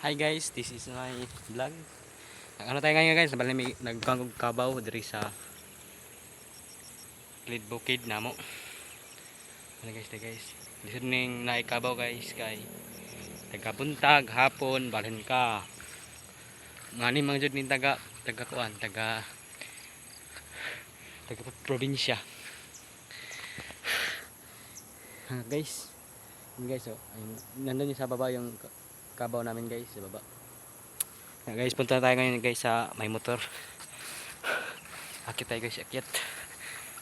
Hi guys, this is my vlog. Ano tayo ngayon guys? Nagkangkabaw diri sa Klid Bukid namo. Ano guys, Lisod ning naikabaw guys kay tagabuntag hapon balhin ka. Ngani man jud ning taga kuan, taga probinsya. Guys. Guys, oh, nandun yung sa baba yung kabaw namin guys, sa baba. Guys, punta tayo ngayon guys sa may motor. Akit tayo guys, akit.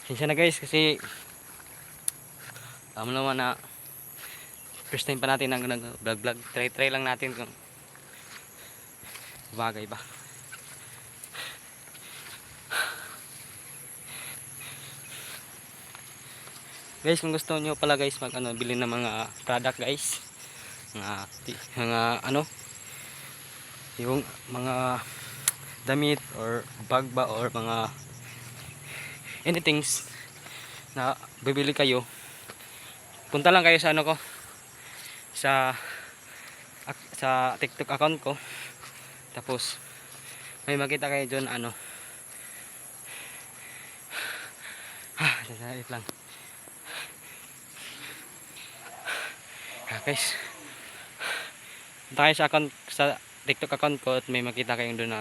Sinsya na guys kasi naman na first time pa natin nag vlog. Try lang natin kung bagay ba. Guys, kung gusto niyo pala guys bili ng mga product guys. Mga yung mga damit or bag ba or mga anything na bibili kayo, punta lang kayo sa sa TikTok account ko, tapos may makita kayo dyan sasalit lang guys, punta kayo sa TikTok account ko at may makita kayong doon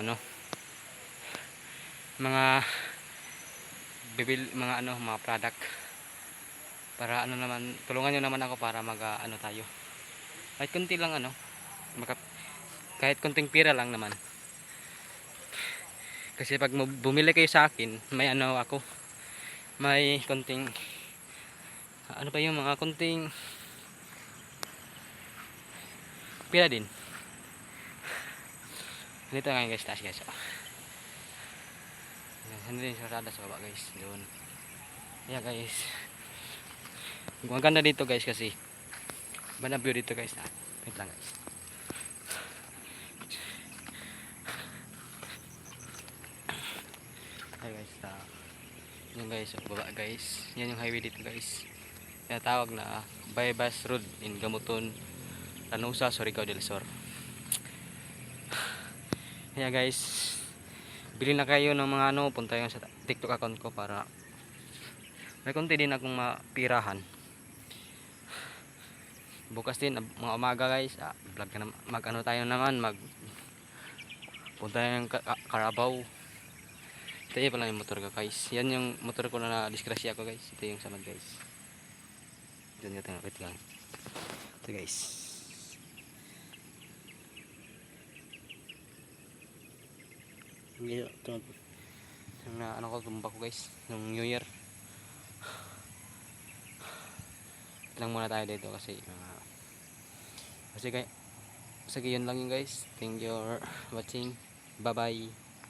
mga mga product para naman, tulungan nyo naman ako para tayo kahit konti lang kahit konting pira lang naman, kasi pag bumili kayo sa akin may may konting yung mga konting pira din. Dito ngayon guys, taas guys, hindi sa rada sa baba guys, doon. Yeah guys, maganda dito guys kasi banda view dito guys. Wait lang guys. Hi guys, yun guys, baba guys, yan yung highway dito guys, tinatawag na Bypass Road in Gamuton, Lanusa, Surigao del Sur. Yeah guys, bili na kayo ng mga punta yung sa TikTok account ko para may konti din akong mapirahan. Bukas din mga umaga guys, vlog ka na, tayo naman, punta yung Carabao. Ito yung pala yung motor ko guys, yan yung motor ko na disgrasya ko guys. Ito yung samad guys, dyan yung wait lang ito guys. Ito na ko tumba ko guys nung New Year. Lang muna tayo dito kasi sige yun lang yun guys. Thank you for watching, bye bye.